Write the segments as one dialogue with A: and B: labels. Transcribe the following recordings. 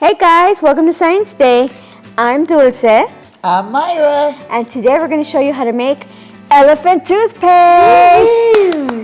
A: Hey guys, welcome to Science Day. I'm Dulce.
B: I'm Myra.
A: And today we're going to show you how to make elephant toothpaste.
B: Woo!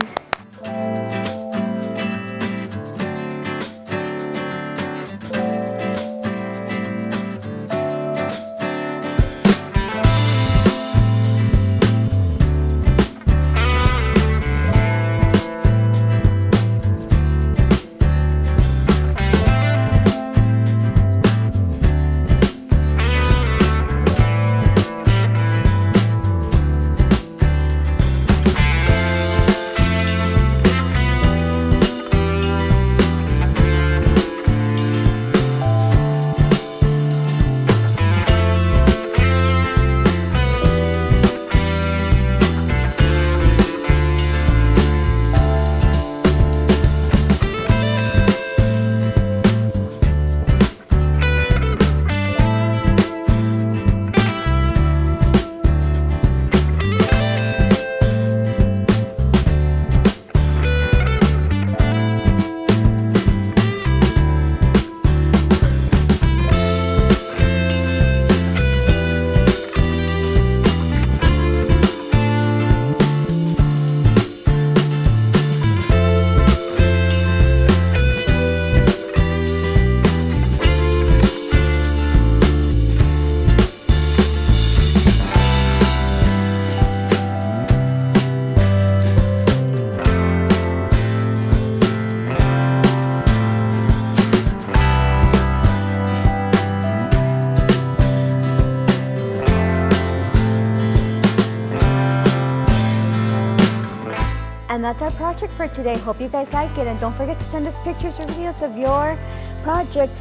A: And that's our project for today. Hope you guys like it. And don't forget to send us pictures or videos of your project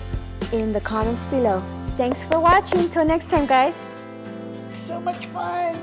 A: in the comments below. Thanks for watching. Until next time, guys.
B: So much fun.